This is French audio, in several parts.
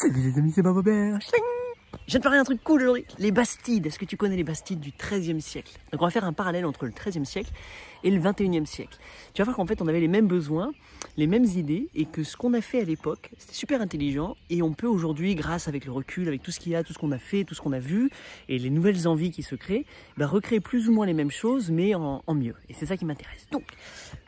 Salut les amis, c'est Bob Aubert. Je viens de parler d'un truc cool aujourd'hui. Les Bastides. Est-ce que tu connais les Bastides du XIIIe siècle? Donc on va faire un parallèle entre le XIIIe siècle et le XXIe siècle. Tu vas voir qu'en fait on avait les mêmes besoins, les mêmes idées, et que ce qu'on a fait à l'époque, c'était super intelligent, et on peut aujourd'hui, grâce avec le recul, avec tout ce qu'il y a, tout ce qu'on a fait, tout ce qu'on a vu, et les nouvelles envies qui se créent, recréer plus ou moins les mêmes choses, mais en mieux. Et c'est ça qui m'intéresse. Donc,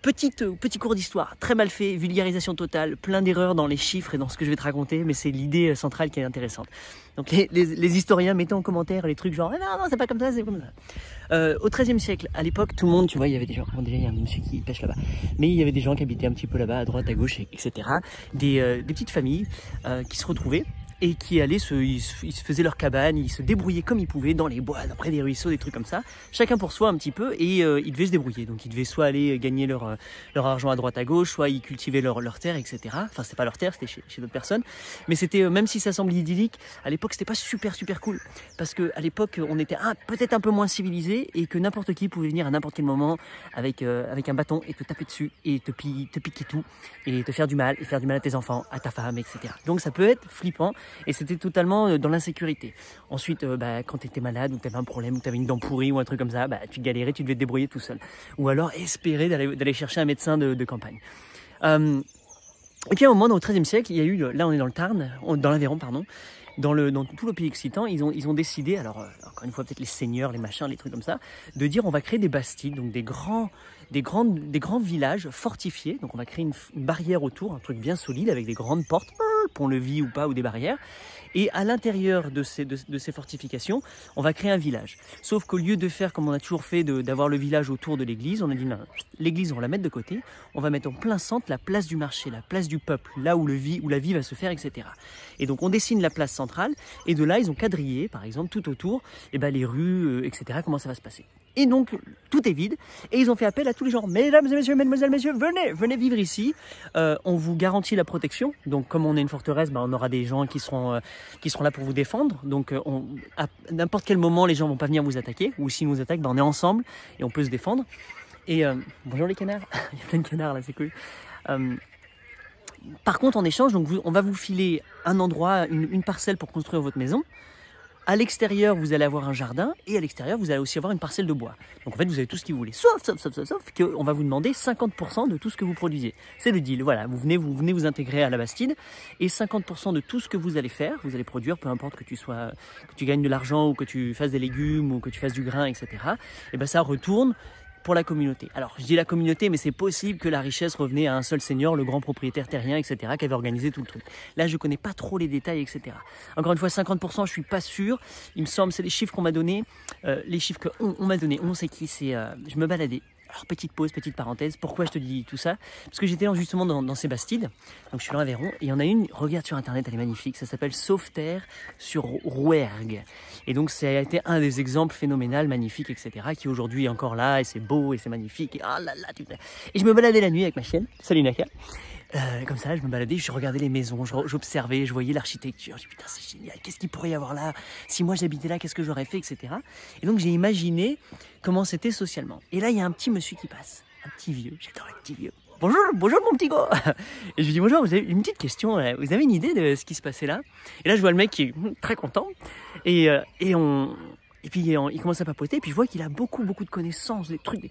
petit cours d'histoire, très mal fait, vulgarisation totale, plein d'erreurs dans les chiffres et dans ce que je vais te raconter, mais c'est l'idée centrale qui est intéressante. Donc les historiens, mettez en commentaire les trucs genre non, c'est pas comme ça, c'est comme ça. Au XIIIe siècle, à l'époque, tout le monde, tu vois, il y avait des gens, bon, déjà il y a un monsieur qui pêche là-bas, mais il y avait des gens qui habitaient un petit peu là-bas, à droite, à gauche, etc. Des petites familles qui se retrouvaient et qui allaient ils se faisaient leur cabane, ils se débrouillaient comme ils pouvaient dans les bois, près des ruisseaux, des trucs comme ça, chacun pour soi un petit peu, et ils devaient se débrouiller. Donc ils devaient soit aller gagner leur argent à droite à gauche, soit ils cultivaient leur terre, etc. Enfin c'est pas leur terre, c'était chez d'autres personnes, mais c'était, même si ça semble idyllique, à l'époque c'était pas super cool, parce que à l'époque on était peut-être un peu moins civilisé, et que n'importe qui pouvait venir à n'importe quel moment avec un bâton et te taper dessus, et te piquer tout, et te faire du mal, et faire du mal à tes enfants, à ta femme, etc. Donc ça peut être flippant. Et c'était totalement dans l'insécurité. Ensuite, quand tu étais malade, ou tu avais un problème, ou tu avais une dent pourrie, ou un truc comme ça, tu galérais, tu devais te débrouiller tout seul. Ou alors espérer d'aller chercher un médecin de campagne. Et puis à un moment, dans le XIIIe siècle, il y a eu, là on est dans le Tarn, dans l'Aveyron, pardon, dans tout le pays occitan, ils ont décidé, alors encore une fois peut-être les seigneurs, les machins, les trucs comme ça, de dire on va créer des bastides, donc des grands villages fortifiés. Donc on va créer une barrière autour, un truc bien solide avec des grandes portes, pont-levis ou pas, ou des barrières. Et à l'intérieur de ces fortifications, on va créer un village. Sauf qu'au lieu de faire comme on a toujours fait, d'avoir le village autour de l'église, on a dit non, l'église on va la mettre de côté, on va mettre en plein centre la place du marché, la place du peuple, là où la vie va se faire, etc. Et donc on dessine la place centrale, et de là ils ont quadrillé, par exemple, tout autour, les rues, etc., comment ça va se passer. Et donc, tout est vide, et ils ont fait appel à tous les gens. Mesdames et messieurs, mesdemoiselles, messieurs, venez vivre ici. On vous garantit la protection. Donc, comme on est une forteresse, on aura des gens qui seront là pour vous défendre. Donc, à n'importe quel moment, les gens vont pas venir vous attaquer. Ou s'ils nous attaquent, on est ensemble, et on peut se défendre. Et bonjour les canards. Il y a plein de canards là, c'est cool. Par contre, en échange, donc on va vous filer un endroit, une parcelle pour construire votre maison. À l'extérieur, vous allez avoir un jardin, et à l'extérieur, vous allez aussi avoir une parcelle de bois. Donc en fait, vous avez tout ce que vous voulez. Sauf qu'on va vous demander 50% de tout ce que vous produisez. C'est le deal. Voilà, vous venez vous intégrer à la Bastide, et 50% de tout ce que vous allez faire, vous allez produire, peu importe que tu gagnes de l'argent, ou que tu fasses des légumes, ou que tu fasses du grain, etc. Et ça retourne pour la communauté. Alors, je dis la communauté, mais c'est possible que la richesse revenait à un seul seigneur, le grand propriétaire terrien, etc., qui avait organisé tout le truc. Là, je connais pas trop les détails, etc. Encore une fois, 50%, je suis pas sûr. Il me semble, c'est les chiffres qu'on m'a donnés. Les chiffres qu'on m'a donnés, on sait qui, c'est... je me baladais. Alors, petite pause, petite parenthèse. Pourquoi je te dis tout ça? Parce que j'étais justement dans ces Bastides. Donc, je suis là à Aveyron. Et il y en a une, regarde sur Internet, elle est magnifique. Ça s'appelle Sauveterre sur Rouergue. Et donc, ça a été un des exemples phénoménaux, magnifiques, etc. qui aujourd'hui est encore là. Et c'est beau, et c'est magnifique. Et oh là là, et je me baladais la nuit avec ma chienne. Salut Naka. Comme ça, je me baladais, je regardais les maisons, j'observais, je voyais l'architecture. Je dis putain, c'est génial, qu'est-ce qu'il pourrait y avoir là? Si moi j'habitais là, qu'est-ce que j'aurais fait, etc. Et donc j'ai imaginé comment c'était socialement. Et là, il y a un petit monsieur qui passe, un petit vieux, j'adore les petits vieux. Bonjour mon petit gars. Et je lui dis bonjour, vous avez une petite question, vous avez une idée de ce qui se passait là? Et là, je vois le mec qui est très content, et puis il commence à papoter, et puis je vois qu'il a beaucoup de connaissances, des trucs.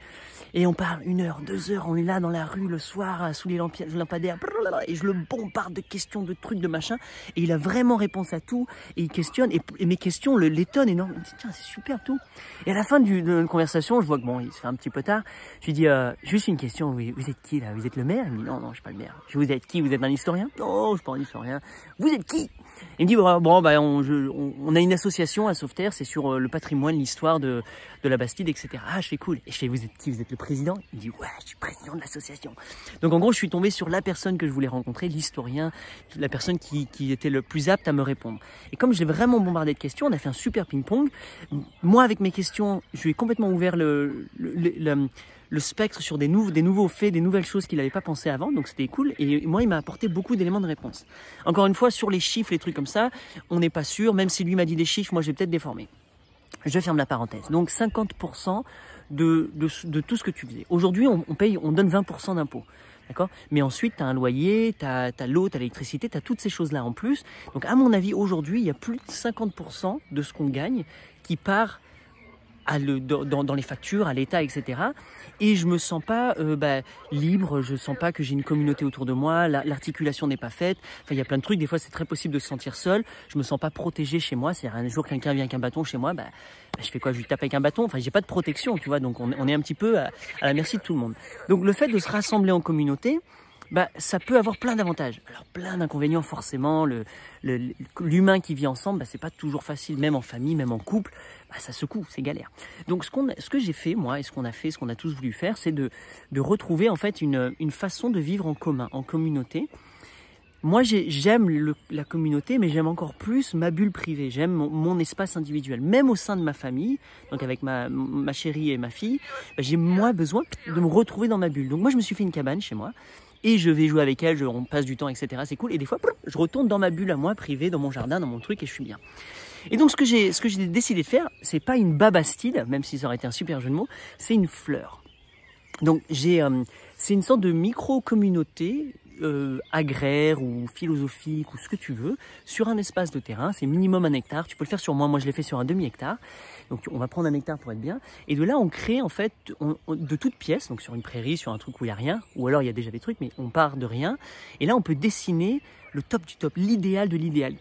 Et on parle 1 heure, 2 heures, on est là dans la rue le soir, sous les lampadaires, et je le bombarde de questions, de trucs, de machin. Et il a vraiment réponse à tout, et il questionne, et mes questions l'étonnent énormément. Il me dit, tiens, c'est super tout. Et à la fin de la conversation, je vois que bon, il se fait un petit peu tard. Je lui dis, juste une question, vous êtes qui là? Vous êtes le maire? Il me dit, non, je suis pas le maire. Je dis, vous êtes qui? Vous êtes un historien? Non, je suis pas un historien. Vous êtes qui? Il me dit, on a une association à Sauveterre, c'est sur le patrimoine, l'histoire de la Bastide, etc. Ah, je fais cool. Et je fais, vous êtes qui? Vous êtes le président? Il me dit, ouais, je suis président de l'association. Donc en gros, je suis tombé sur la personne que je voulais rencontrer, l'historien, la personne qui était le plus apte à me répondre. Et comme je l'ai vraiment bombardé de questions, on a fait un super ping-pong. Moi, avec mes questions, je lui ai complètement ouvert le spectre sur des nouveaux faits, des nouvelles choses qu'il n'avait pas pensé avant, donc c'était cool. Et moi, il m'a apporté beaucoup d'éléments de réponse. Encore une fois, sur les chiffres, les trucs comme ça, on n'est pas sûr, même si lui m'a dit des chiffres, moi je vais peut-être déformer. Je ferme la parenthèse. Donc 50% de tout ce que tu faisais. Aujourd'hui, on donne 20% d'impôts. d'accord? Mais ensuite, tu as un loyer, tu as l'eau, tu as l'électricité, tu as toutes ces choses-là en plus. Donc à mon avis, aujourd'hui, il y a plus de 50% de ce qu'on gagne qui part dans les factures, à l'État, etc. Et je me sens pas libre, je sens pas que j'ai une communauté autour de moi, l'articulation n'est pas faite. Enfin, il y a plein de trucs, des fois c'est très possible de se sentir seul. Je me sens pas protégé chez moi. C'est un jour quelqu'un vient avec un bâton chez moi, je fais quoi? Je lui tape avec un bâton. Enfin, j'ai pas de protection, tu vois. Donc on est un petit peu à la merci de tout le monde. Donc le fait de se rassembler en communauté, ça peut avoir plein d'avantages. Alors plein d'inconvénients forcément. L'humain qui vit ensemble, c'est pas toujours facile, même en famille, même en couple. Ça secoue, c'est galère. Donc ce que j'ai fait moi et ce qu'on a fait, ce qu'on a tous voulu faire, c'est de retrouver en fait une façon de vivre en commun, en communauté. Moi, j'aime la communauté, mais j'aime encore plus ma bulle privée. J'aime mon espace individuel. Même au sein de ma famille, donc avec ma chérie et ma fille, j'ai moi besoin de me retrouver dans ma bulle. Donc moi, je me suis fait une cabane chez moi. Et je vais jouer avec elle, on passe du temps, etc. C'est cool. Et des fois, je retourne dans ma bulle à moi, privée, dans mon jardin, dans mon truc, et je suis bien. Et donc, ce que j'ai décidé de faire, c'est pas une babastide, même si ça aurait été un super jeu de mots, c'est une fleur. Donc, c'est une sorte de micro-communauté agraire ou philosophique ou ce que tu veux, sur un espace de terrain. C'est minimum 1 hectare. Tu peux le faire sur moi je l'ai fait sur un demi-hectare. Donc on va prendre 1 hectare pour être bien. Et de là, on crée en fait de toutes pièces, donc sur une prairie, sur un truc où il n'y a rien, ou alors il y a déjà des trucs, mais on part de rien. Et là, on peut dessiner le top du top, l'idéal de l'idéal.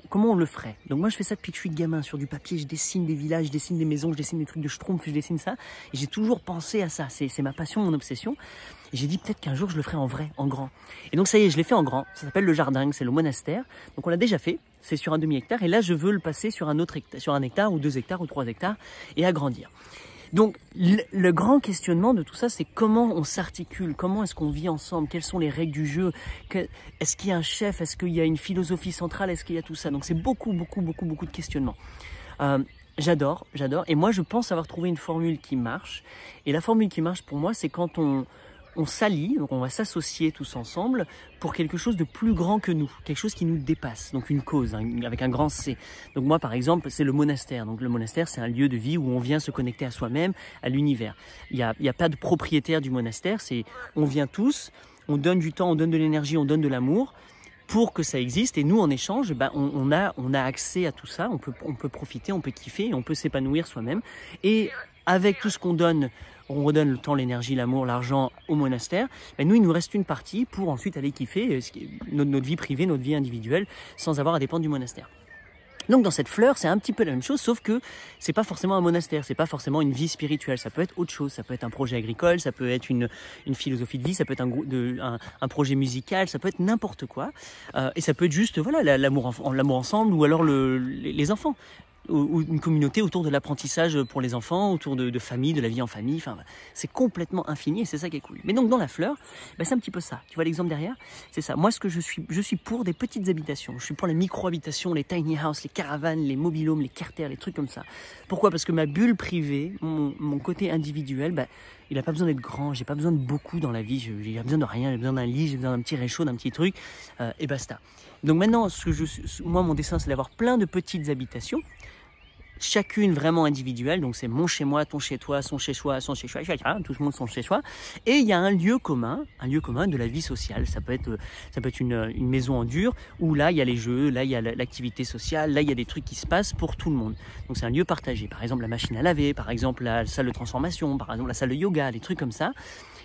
Comment on le ferait? Donc moi, je fais ça depuis que je suis gamin, sur du papier. Je dessine des villages, je dessine des maisons, je dessine des trucs de schtroumpf, je dessine ça. Et j'ai toujours pensé à ça. C'est ma passion, mon obsession. Et j'ai dit peut-être qu'un jour je le ferai en vrai, en grand. Et donc ça y est, je l'ai fait en grand. Ça s'appelle le jardin, c'est le monastère. Donc on l'a déjà fait, c'est sur un demi-hectare. Et là, je veux le passer sur un autre hectare, sur 1 hectare ou 2 hectares ou 3 hectares et agrandir. Donc le grand questionnement de tout ça, c'est comment on s'articule, comment est-ce qu'on vit ensemble, quelles sont les règles du jeu, est-ce qu'il y a un chef, est-ce qu'il y a une philosophie centrale, est-ce qu'il y a tout ça. Donc c'est beaucoup de questionnements. J'adore. Et moi, je pense avoir trouvé une formule qui marche. Et la formule qui marche pour moi, c'est quand on s'allie, donc on va s'associer tous ensemble pour quelque chose de plus grand que nous, quelque chose qui nous dépasse, donc une cause, avec un grand C. Donc moi, par exemple, c'est le monastère. Donc le monastère, c'est un lieu de vie où on vient se connecter à soi-même, à l'univers. Il y a pas de propriétaire du monastère, on vient tous, on donne du temps, on donne de l'énergie, on donne de l'amour pour que ça existe. Et nous, en échange, on a accès à tout ça, on peut profiter, on peut kiffer, on peut s'épanouir soi-même. Et avec tout ce qu'on donne, on redonne le temps, l'énergie, l'amour, l'argent au monastère, nous, il nous reste une partie pour ensuite aller kiffer notre vie privée, notre vie individuelle, sans avoir à dépendre du monastère. Donc dans cette fleur, c'est un petit peu la même chose, sauf que c'est pas forcément un monastère, c'est pas forcément une vie spirituelle, ça peut être autre chose, ça peut être un projet agricole, ça peut être une philosophie de vie, ça peut être un projet musical, ça peut être n'importe quoi, et ça peut être juste l'amour ensemble, ou alors les enfants, ou une communauté autour de l'apprentissage pour les enfants, autour de famille, de la vie en famille. Enfin, c'est complètement infini et c'est ça qui est cool. Mais donc dans la fleur, c'est un petit peu ça. Tu vois l'exemple derrière? C'est ça. Moi, je suis pour des petites habitations. Je suis pour les micro-habitations, les tiny houses, les caravanes, les mobilhomes, les carters, les trucs comme ça. Pourquoi? Parce que ma bulle privée, mon côté individuel, il n'a pas besoin d'être grand. J'ai pas besoin de beaucoup dans la vie. J'ai besoin de rien. J'ai besoin d'un lit, j'ai besoin d'un petit réchaud, d'un petit truc, et basta. Donc maintenant, moi, mon dessin, c'est d'avoir plein de petites habitations, chacune vraiment individuelle. Donc c'est mon chez moi, ton chez toi, son chez soi, tout le monde son chez soi. Et il y a un lieu commun de la vie sociale. Ça peut être une maison en dur où là il y a les jeux, là il y a l'activité sociale, là il y a des trucs qui se passent pour tout le monde. Donc c'est un lieu partagé. Par exemple la machine à laver, par exemple la salle de transformation, par exemple la salle de yoga, des trucs comme ça.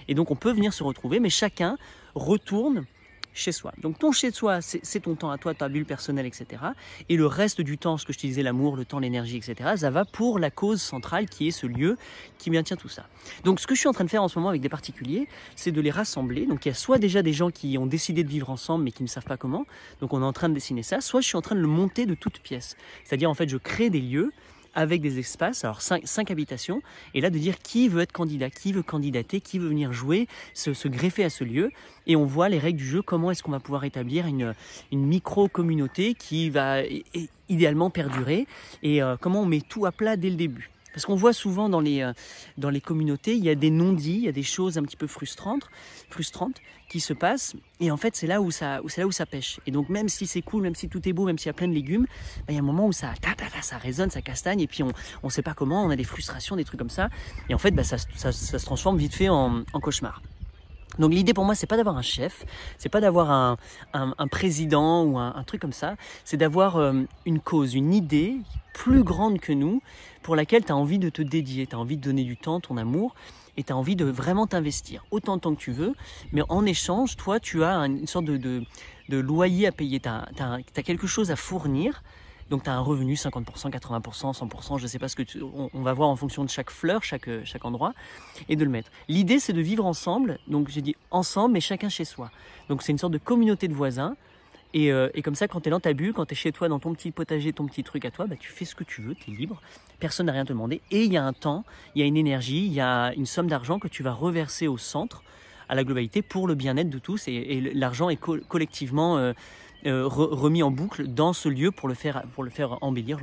Et donc on peut venir se retrouver, mais chacun retourne chez soi. Donc ton chez soi, c'est ton temps à toi, ta bulle personnelle, etc. Et le reste du temps, ce que je te disais, l'amour, le temps, l'énergie, etc., ça va pour la cause centrale qui est ce lieu qui maintient tout ça. Donc ce que je suis en train de faire en ce moment avec des particuliers, c'est de les rassembler. Donc il y a soit déjà des gens qui ont décidé de vivre ensemble mais qui ne savent pas comment, donc on est en train de dessiner ça, soit je suis en train de le monter de toutes pièces. C'est-à-dire en fait je crée des lieux avec des espaces, alors 5 habitations, et là de dire qui veut être candidat, qui veut candidater, qui veut venir jouer, se greffer à ce lieu, et on voit les règles du jeu, comment est-ce qu'on va pouvoir établir une micro-communauté qui va idéalement perdurer, et comment on met tout à plat dès le début. Parce qu'on voit souvent dans les communautés, il y a des non-dits, il y a des choses un petit peu frustrantes qui se passent. Et en fait, c'est là où ça pêche. Et donc, même si c'est cool, même si tout est beau, même s'il y a plein de légumes, il y a un moment où ça résonne, ça castagne. Et puis, on sait pas comment, on a des frustrations, des trucs comme ça. Et en fait, ça se transforme vite fait en cauchemar. Donc l'idée pour moi, c'est pas d'avoir un chef, c'est pas d'avoir un président ou un truc comme ça, c'est d'avoir une cause, une idée plus grande que nous pour laquelle tu as envie de te dédier, tu as envie de donner du temps, ton amour, et tu as envie de vraiment t'investir, autant de temps que tu veux, mais en échange, toi, tu as une sorte de loyer à payer, tu as quelque chose à fournir. Donc tu as un revenu 50%, 80%, 100%, je ne sais pas ce que on va voir en fonction de chaque fleur, chaque endroit, et de le mettre. L'idée, c'est de vivre ensemble, donc j'ai dit ensemble, mais chacun chez soi. Donc c'est une sorte de communauté de voisins, et comme ça, quand tu es dans ta bulle, quand tu es chez toi, dans ton petit potager, ton petit truc à toi, bah, tu fais ce que tu veux, tu es libre, personne n'a rien te demander, et il y a un temps, il y a une énergie, il y a une somme d'argent que tu vas reverser au centre, à la globalité, pour le bien-être de tous, et l'argent est collectivement... remis en boucle dans ce lieu pour le faire embellir,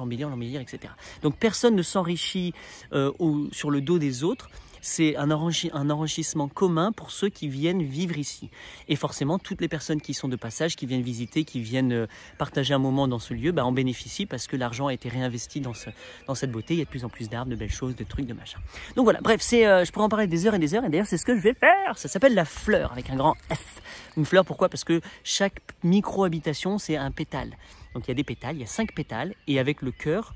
etc. Donc personne ne s'enrichit sur le dos des autres. C'est un enrichissement commun pour ceux qui viennent vivre ici. Et forcément, toutes les personnes qui sont de passage, qui viennent visiter, qui viennent partager un moment dans ce lieu, bah, en bénéficient parce que l'argent a été réinvesti dans cette beauté. Il y a de plus en plus d'arbres, de belles choses, de trucs, de machins. Donc voilà, bref, je pourrais en parler des heures et des heures. Et d'ailleurs, c'est ce que je vais faire. Ça s'appelle la fleur, avec un grand F. Une fleur, pourquoi? Parce que chaque micro-habitation, c'est un pétale. Donc il y a des pétales, il y a 5 pétales. Et avec le cœur,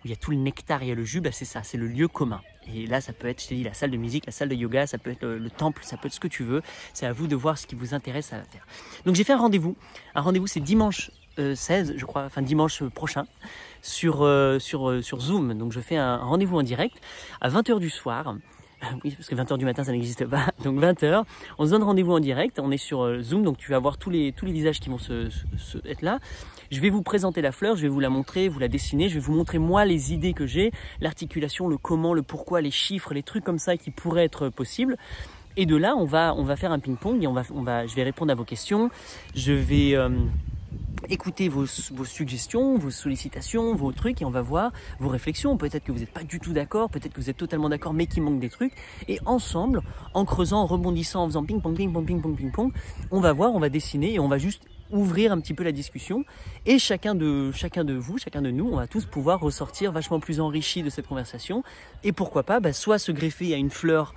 où il y a tout le nectar, il y a le jus, bah, c'est ça, c'est le lieu commun. Et là, ça peut être, je t'ai dit, la salle de musique, la salle de yoga, ça peut être le temple, ça peut être ce que tu veux. C'est à vous de voir ce qui vous intéresse à faire. Donc j'ai fait un rendez-vous. Un rendez-vous, c'est dimanche 16, je crois, enfin dimanche prochain, sur Zoom. Donc je fais un rendez-vous en direct à 20h du soir. Oui, parce que 20h du matin, ça n'existe pas. Donc 20h, on se donne rendez-vous en direct. On est sur Zoom, donc tu vas voir tous les visages qui vont être là. Je vais vous présenter la fleur, je vais vous la montrer, vous la dessiner. Je vais vous montrer moi les idées que j'ai, l'articulation, le comment, le pourquoi, les chiffres, les trucs comme ça qui pourraient être possibles. Et de là, on va faire un ping-pong et je vais répondre à vos questions. Je vais écoutez vos suggestions, vos sollicitations, vos trucs, et on va voir vos réflexions. Peut-être que vous n'êtes pas du tout d'accord, peut-être que vous êtes totalement d'accord, mais qu'il manque des trucs. Et ensemble, en creusant, en rebondissant, en faisant ping-pong, ping-pong, ping-pong, ping-pong, on va voir, on va dessiner et on va juste ouvrir un petit peu la discussion. Et chacun de vous, chacun de nous, on va tous pouvoir ressortir vachement plus enrichis de cette conversation. Et pourquoi pas, soit se greffer à une fleur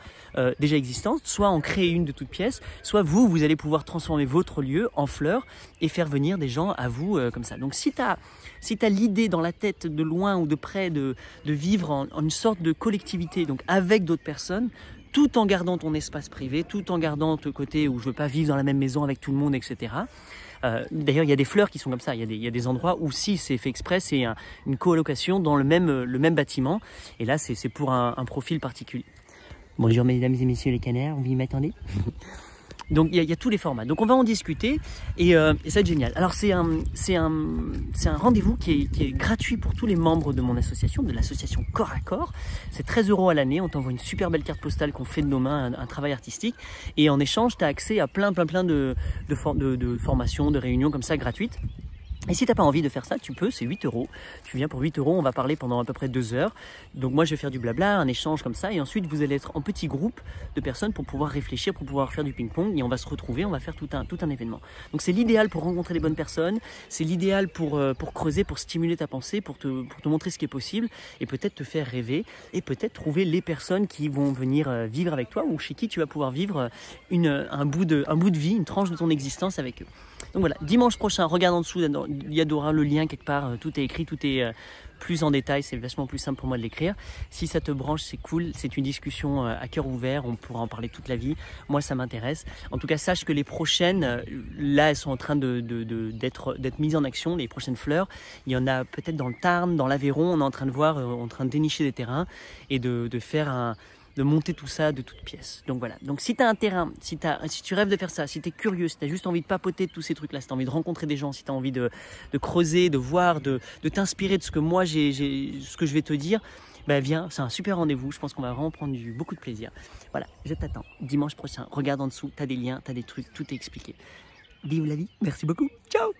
déjà existante, soit en créer une de toute pièce, soit vous allez pouvoir transformer votre lieu en fleur et faire venir des gens à vous comme ça. Donc si tu as l'idée dans la tête de loin ou de près de vivre en une sorte de collectivité, donc avec d'autres personnes, tout en gardant ton espace privé, tout en gardant ton côté où je veux pas vivre dans la même maison avec tout le monde, etc. D'ailleurs, il y a des fleurs qui sont comme ça. Il y a des endroits où si c'est fait exprès, c'est une colocation dans le même bâtiment. Et là, c'est pour un profil particulier. Bonjour mesdames et messieurs les canards, vous m'attendez? Donc il y a tous les formats. Donc on va en discuter et ça va être génial. Alors c'est un rendez-vous qui est gratuit pour tous les membres de mon association, de l'association Corps à Corps. C'est 13 € à l'année. On t'envoie une super belle carte postale qu'on fait de nos mains, un travail artistique. Et en échange, tu as accès à plein de formations, de réunions comme ça gratuites. Et si tu n'as pas envie de faire ça, tu peux, c'est 8 €. Tu viens pour 8 €, on va parler pendant à peu près 2 heures. Donc moi, je vais faire du blabla, un échange comme ça. Et ensuite, vous allez être en petit groupe de personnes pour pouvoir réfléchir, pour pouvoir faire du ping-pong. Et on va se retrouver, on va faire tout un événement. Donc c'est l'idéal pour rencontrer les bonnes personnes. C'est l'idéal pour creuser, pour stimuler ta pensée, pour te montrer ce qui est possible. Et peut-être te faire rêver. Et peut-être trouver les personnes qui vont venir vivre avec toi ou chez qui tu vas pouvoir vivre un bout de vie, une tranche de ton existence avec eux. Donc voilà, dimanche prochain, regarde en dessous, il y aura le lien quelque part, tout est écrit, tout est plus en détail, c'est vachement plus simple pour moi de l'écrire. Si ça te branche, c'est cool, c'est une discussion à cœur ouvert, on pourra en parler toute la vie. Moi, ça m'intéresse. En tout cas, sache que les prochaines, là, elles sont en train d'être mises en action, les prochaines fleurs. Il y en a peut-être dans le Tarn, dans l'Aveyron, on est en train de voir, en train de dénicher des terrains et de faire de monter tout ça de toutes pièces. Donc voilà. Donc si tu as un terrain, si tu rêves de faire ça, si tu es curieux, si tu as juste envie de papoter de tous ces trucs-là, si tu as envie de rencontrer des gens, si tu as envie de creuser, de voir, de t'inspirer de ce que moi ce que je vais te dire, viens, c'est un super rendez-vous. Je pense qu'on va vraiment prendre beaucoup de plaisir. Voilà, je t'attends. Dimanche prochain, regarde en dessous, tu as des liens, tu as des trucs, tout est expliqué. Vive la vie. Merci beaucoup. Ciao.